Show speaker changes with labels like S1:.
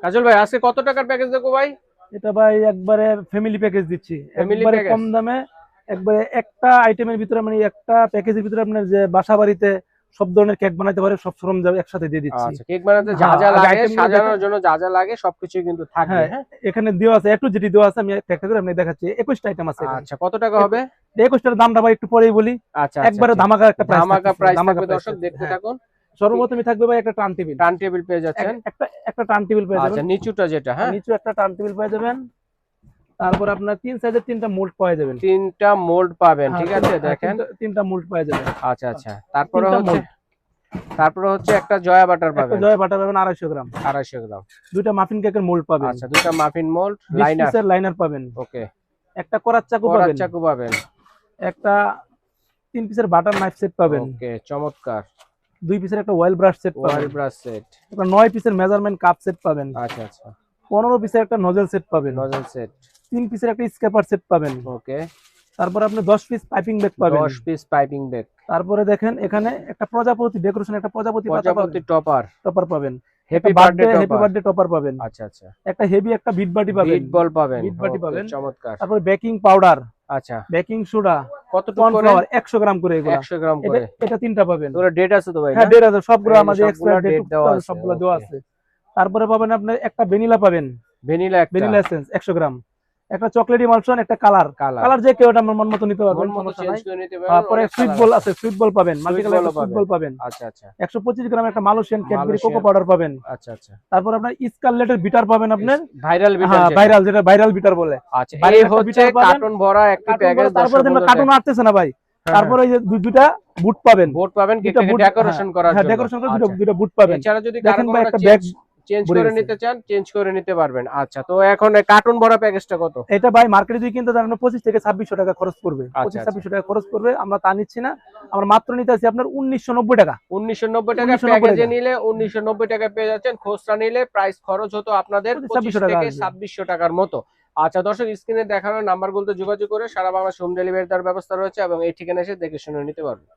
S1: কাজল ভাই আজকে কত টাকার প্যাকেজ দেখো ভাই?
S2: এটা ভাই একবারে ফ্যামিলি প্যাকেজ দিচ্ছি,
S1: ফ্যামিলি
S2: একবারে
S1: প্যাকেজ
S2: কম দামে। একবারে একটা আইটেমের ভিতরে মানে একটা প্যাকেজের ভিতরে আপনার যে বাসা বাড়িতে সব ধরনের কেক বানাতে পারে সব সরঞ্জাম একসাথে দিয়ে দিচ্ছি।
S1: আচ্ছা, কেক বানাতে যা
S2: হ্যাঁ,
S1: যা
S2: আগে
S1: লাগে
S2: আইটেমগুলো
S1: সাজানোর
S2: দেখেন।
S1: জন্য যা যা লাগে সবকিছু কিন্তু থাকবে।
S2: হ্যাঁ,
S1: হ্যাঁ
S2: এখানে দেওয়া আছে, একটু যেটি দেওয়া আছে আমি একটা একটা করে আপনি দেখাচ্ছি। 21টা আইটেম আছে এখানে।
S1: আচ্ছা, কত টাকা হবে?
S2: 21টার দামটা ভাই একটু পরেই বলি।
S1: আচ্ছা আচ্ছা,
S2: একবারে
S1: ঠিক।
S2: ধামাকা একটা প্রাইস
S1: ধামাকা
S2: থাকতেছে,
S1: প্রাইস
S2: ধামাকা
S1: থাকবে,
S2: প্রাইস
S1: দর্শক
S2: থাকতেছে।
S1: দেখতে
S2: হ্যাঁ,
S1: থাকুন।
S2: সর্বপ্রথমই থাকবে ভাই একটা টার্ন টেবিল।
S1: টার্ন টেবিল পেয়ে যাচ্ছেন।
S2: একটা একটা টার্ন টেবিল পেয়ে
S1: আচ্ছা,
S2: যাবেন।
S1: নিচুটা যেটা,
S2: আর
S1: হ্যাঁ
S2: নিচু একটা টার্ন টেবিল পেয়ে যাবেন। তারপর আপনার তিন সাইজের তিনটা মোল্ড পেয়ে যাবেন।
S1: তিনটা মোল্ড পাবেন,
S2: হ্যাঁ,
S1: ঠিক আছে দেখেন।
S2: তিনটা মোল্ড পেয়ে যাবেন।
S1: আচ্ছা আচ্ছা, তারপরে
S2: তিনটা
S1: হচ্ছে
S2: মোল্ড।
S1: একটা জয়া বাটার
S2: একটা
S1: পাবেন
S2: জয় বাটার পাবেন 250 গ্রাম।
S1: 250 গ্রাম।
S2: দুইটা মাফিন কেকের মোল্ড পাবেন।
S1: আচ্ছা, দুটা মাফিন মোল্ড
S2: 20
S1: লাইনার।
S2: পিসের লাইনার পাবেন।
S1: ওকে,
S2: একটা করাত চাকু
S1: করাত
S2: পাবেন।
S1: চাকু পাবেন।
S2: একটা 3 পিসের বাটার নাইফ সেট পাবেন।
S1: ওকে, চমৎকার।
S2: 2 পিসের একটা অয়েল ব্রাশ সেট
S1: ওয়াল
S2: পাবেন।
S1: Brush set.
S2: একটা 9 পিসের মেজারমেন্ট কাপ সেট পাবেন।
S1: আচ্ছা আচ্ছা,
S2: 15 পিসের একটা নজেল সেট পাবেন।
S1: Nozzle set.
S2: 3 পিসের একটা স্কেপার সেট পাবেন।
S1: ওকে,
S2: তারপর আপনি 10 পিস পাইপিং ব্যাগ পাবেন।
S1: 10 পিস পাইপিং ব্যাগ।
S2: তারপরে দেখেন এখানে একটা প্রজাপতি ডেকোরেশন, একটা প্রজাপতি পাতা
S1: প্রজাপতি
S2: পাবেন।
S1: টপার।
S2: টপার পাবেন।
S1: Happy birthday
S2: happy
S1: topper.
S2: Birthday topper পাবেন।
S1: আচ্ছা আচ্ছা,
S2: একটা হেভি একটা বিট বাটি পাবেন।
S1: বিট বল পাবেন।
S2: বিট বাটি
S1: ওকে,
S2: পাবেন।
S1: চমৎকার।
S2: তারপর বেকিং পাউডার,
S1: আচ্ছা,
S2: বেকিং সোডা,
S1: কতটুকু করে?
S2: কর্নফ্লাওয়ার 100 গ্রাম করে এগুলা।
S1: 100 গ্রাম
S2: এটা
S1: করে।
S2: এটা তিনটা পাবেন।
S1: তোরা ডেট আছে তো ভাই?
S2: হ্যাঁ,
S1: না?
S2: ডেট আছে সবগুলো,
S1: এই যে
S2: আমাদের
S1: সবগুলা
S2: এক্সপায়ার
S1: ডেট
S2: ডেট
S1: দেওয়া আছে।
S2: সবগুলো দেওয়া
S1: ওকে।
S2: আছে। তারপরে পাবেন আপনি একটা ভ্যানিলা পাবেন।
S1: ভ্যানিলা একটা।
S2: ভ্যানিলা এসেন্স 100 গ্রাম। একটা চকলেট ইমালশন, একটা কালার।
S1: কালার।
S2: কালার যে কেউ এটা মন মতো নিতে পারবেন,
S1: মন মতো
S2: সমস্যা
S1: চেঞ্জ
S2: নাই।
S1: করে নিতে পারবেন।
S2: তারপরে
S1: অনেক
S2: সুইট
S1: কালার
S2: বল
S1: আছে।
S2: আছে, সুইট বল পাবেন, মাল্টি কালার
S1: বলও
S2: সুইট বল পাবেন।
S1: আচ্ছা আচ্ছা,
S2: 125 গ্রাম একটা Malaysian Cadbury cocoa
S1: Malaysian.
S2: Powder পাবেন।
S1: আচ্ছা আচ্ছা,
S2: তারপর আপনার স্কারলেটের বিটার পাবেন আপনার।
S1: ভাইরাল বিটার
S2: হ্যাঁ,
S1: যেটা।
S2: ভাইরাল, যেটা ভাইরাল বিটার বলে।
S1: আচ্ছা,
S2: ভাইরাল
S1: এই
S2: একটা
S1: হচ্ছে
S2: বিটার পাবেন।
S1: কার্টুন ভরা একটি
S2: কার্টুন
S1: প্যাকেজ।
S2: বলে, তারপরে দেখেন কার্টুন আসতেছে না ভাই। তারপরে এই যে দুইটা বুট পাবেন।
S1: বোর্ড পাবেন,
S2: দুইটা
S1: কেকটাকে
S2: বুট,
S1: ডেকোরেশন করার
S2: হ্যাঁ
S1: জন্য।
S2: ডেকোরেশন করে
S1: আচ্ছা,
S2: দুইটা বুট পাবেন।
S1: এছাড়া যদি
S2: দেখেন
S1: কার্টুন
S2: ভাই
S1: ভরা
S2: একটা ব্যাগ
S1: চেঞ্জ
S2: ভরে
S1: করে
S2: গেছে।
S1: নিতে চান, চেঞ্জ করে নিতে পারবেন। আচ্ছা, তো এখন কার্টুন ভরা প্যাকেজটা কত?
S2: এটা ভাই মার্কেটে যদি কিনতে যান 25 থেকে 2600 টাকা খরচ করবে।
S1: আচ্ছা
S2: 25-2600 টাকা খরচ করবে, আমরা তা নিচ্ছি না। আমরা মাত্র নিতে আছি আপনার 1990 টাকা।
S1: 1990 টাকা
S2: 1990
S1: প্যাকেজে
S2: টাকা।
S1: নিলে 1990 টাকা পেয়ে যাচ্ছেন। খুচরা নিলে প্রাইস খরচ হতো আপনাদের 25
S2: 2500 টাকা
S1: থেকে
S2: আসবে।
S1: 2600 টাকার মতো। আচ্ছা দর্শক, স্ক্রিনে দেখানো নাম্বারগুলোতে যোগাযোগ করে সারা বাংলা হোম ডেলিভারি দেওয়ার ব্যবস্থা রয়েছে এবং এই ঠিকানা এসে দেখে শুনে নিতে পারবেন।